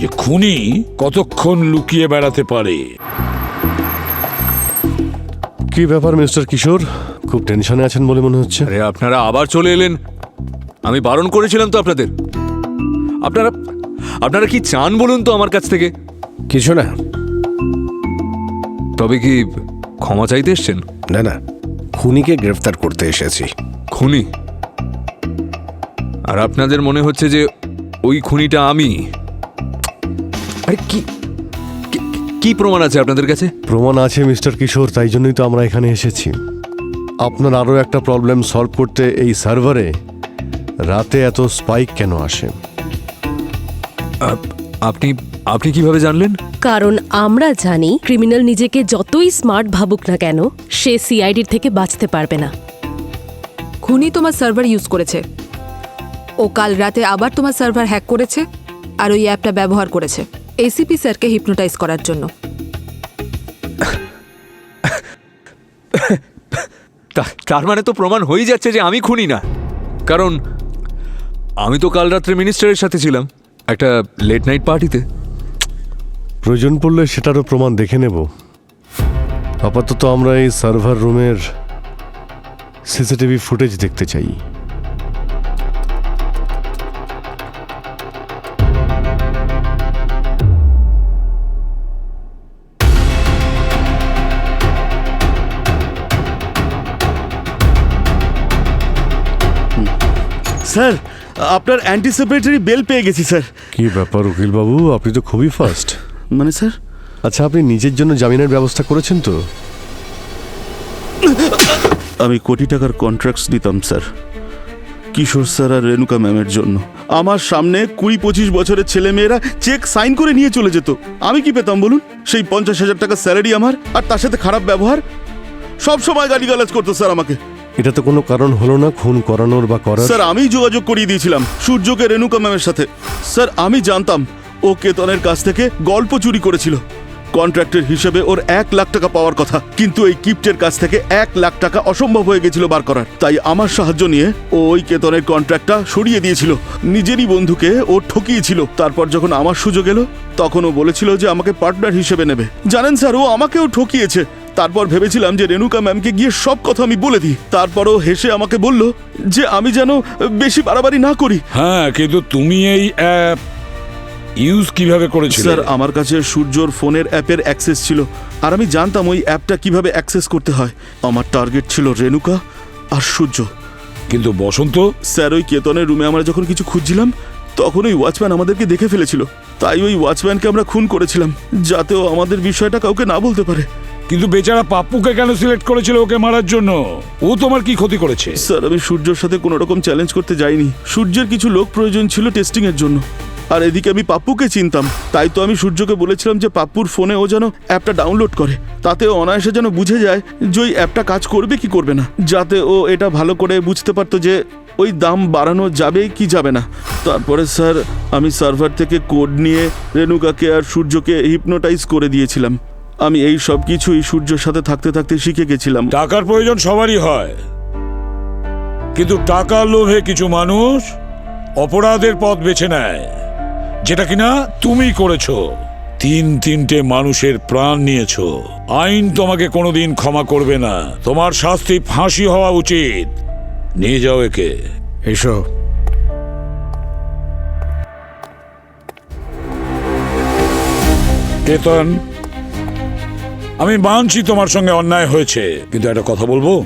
যে খুনি কতক্ষণ লুকিয়ে বেড়াতে পারে। কি ব্যাপার মিস্টার কিশোর, খুব টেনশনে আছেন বলে মনে হচ্ছে। আরে আপনারা আবার চলে এলেন। আমি বারণ করেছিলাম তো আপনাদের। আপনারা কি চান বলুন তো আমার কাছ থেকে? কিছু না। তবে কি ক্ষমা চাইতে এসছেন? না না, খুনিকে গ্রেফতার করতে এসেছি। খুনি? আর আপনাদের মনে হচ্ছে যে ওই খুনিটা আমি? আরে কি প্রমাণ আছে আপনাদের কাছে? প্রমাণ আছে মিস্টার কিশোর, তাই জন্যই তো আমরা এখানে এসেছি। আপনার আরও একটা প্রবলেম সলভ করতে এই সার্ভারে রাতে এত স্পাইক কেন আসে? আপনি কিভাবে জানলেন? কারণ আমরা জানি ক্রিমিনাল নিজেকে যতই স্মার্ট ভাবুক না কেন, সে সিআইডির থেকে বাঁচতে পারবে না। খুনি তোমার সার্ভার ইউজ করেছে। ও কাল রাতে আবার তোমার সার্ভার হ্যাক করেছে আর ওই অ্যাপটা ব্যবহার করেছে এসিপি স্যারকে হিপনোটাইজ করার জন্য। তার মানে তো প্রমাণ হয়ে যাচ্ছে যে আমি খুনি না, কারণ আমি তো কাল রাত্রে মিনিস্টারের সাথে ছিলাম একটা লেট নাইট পার্টিতে। প্রয়োজন পড়লে সেটারও প্রমাণ দেখে নেব। আপাতত আমরা এই সার্ভার রুমের সিসিটিভি ফুটেজ দেখতে চাই। স্যার, আপনার অ্যান্টিসিপেটরি বেল পেয়ে গেছি স্যার। কি ব্যাপার উকিল বাবু, আপনি তো খুবই ফাস্ট। মানে স্যার? আচ্ছা, আপনি নিজের জন্য জামিনের ব্যবস্থা করেছেন তো? আমি কোটি টাকার কন্ট্রাক্টস দিতাম স্যার, কিশোর স্যার আর রেণুকা ম্যামের জন্য। আমার সামনে 20-25 বছরের ছেলে মেয়েরা চেক সাইন করে নিয়ে চলে যেত। আমি কি পেতাম বলুন? সেই 50,000 টাকা স্যালারি আমার, আর তার সাথে খারাপ ব্যবহার। সব সময় গালিগালাজ করতো স্যার আমাকে। এটা তো কোনো কারণ হলো না খুন করানোর বা করার। স্যার, আমি যোগাযোগ করিয়ে দিয়েছিলাম সূর্যকে রেণুকা ম্যামের সাথে। স্যার, আমি জানতাম ও কেতনের কাছ থেকে গল্প চুরি করেছিল। কন্ট্রাক্টের হিসেবে ওর 1 লাখ টাকা পাওয়ার কথা, কিন্তু এই কিপ্টের কাছ থেকে 1 লাখ টাকা অসম্ভব হয়ে গেছিল বার করার। তাই আমার সাহায্য নিয়ে ও ওই কেতনের কন্ট্রাক্টটা সরিয়ে দিয়েছিল। নিজেরই বন্ধুকে ও ঠকিয়েছিল। তারপর যখন আমার সুযোগ এলো, তখন ও বলেছিল যে আমাকে পার্টনার হিসেবে নেবে। জানেন স্যার, ও আমাকেও ঠকিয়েছে। তারপর ভেবেছিলাম যে রেণুকা ম্যামকে গিয়ে সব কথা আমি বলে দিই। তারপরও হেসে আমাকে বলল যে আমি যেন বেশি বাড়াবাড়ি না করি। হ্যাঁ, কিন্তু তুমি এই অ্যাপ ইউজ কিভাবে করেছিলে? স্যার, আমার কাছে সূর্যর ফোনের অ্যাপের অ্যাক্সেস ছিল, আর আমি জানতাম ওই অ্যাপটা কিভাবে অ্যাক্সেস করতে হয়। আমার টার্গেট ছিল রেণুকা আর সূর্য। কিন্তু বসন্ত? স্যার, ওই কেতনের রুমে আমরা যখন কিছু খুঁজছিলাম, তখন ওই ওয়াচম্যান আমাদেরকে দেখে ফেলেছিল। তাই ওই ওয়াচম্যানকে আমরা খুন করেছিলাম, যাতে ও আমাদের বিষয়টা কাউকে না বলতে পারে। কিন্তু বেচারা পাপ্পুকে কেন সিলেক্ট করেছিল ওকে মারার জন্য? ও তোমার কি ক্ষতি করেছে? স্যার, আমি সূর্যর সাথে কোনো রকম চ্যালেঞ্জ করতে যাইনি। সূর্যের কিছু লোক প্রয়োজন ছিল টেস্টিং এর জন্য, আর এদিকে আমি পাপ্পুকে চিনতাম। তাই তো আমি সূর্যকে বলেছিলাম যে পাপ্পুর ফোনে ও যেন অ্যাপটা ডাউনলোড করে, তাতে অনায়াসে যেন বুঝে যায় যে ওই অ্যাপটা কাজ করবে কি করবে না, যাতে ও এটা ভালো করে বুঝতে পারতো যে ওই দাম বাড়ানো যাবে কি যাবে না। তারপরে স্যার, আমি সার্ভার থেকে কোড নিয়ে রেণুকাকে আর সূর্যকে হিপনোটাইজ করে দিয়েছিলাম। আমি এই সব কিছুই সূর্যের সাথে থাকতে থাকতে শিখে গেছিলাম। টাকার প্রয়োজন সবারই হয়, কিন্তু টাকার লোভে কিছু মানুষ অপরাধের পথ বেছে নেয়, যেটা কিনা তুমি করেছো। তিনটে মানুষের প্রাণ নিয়েছো। আইন তোমাকে কোনোদিন ক্ষমা করবে না। তোমার শাস্তি ফাঁসি হওয়া উচিত। নিয়ে যাও একে। এসো। কেতন, আমি মানছি তোমার সঙ্গে অন্যায় হয়েছে, কিন্তু একটা কথা বলবো,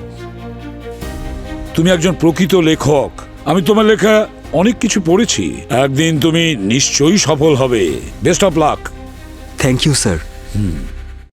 তুমি একজন প্রকৃত লেখক। আমি তোমার লেখা অনেক কিছু পড়েছি। একদিন তুমি নিশ্চয়ই সফল হবে। Best of luck. Thank you sir.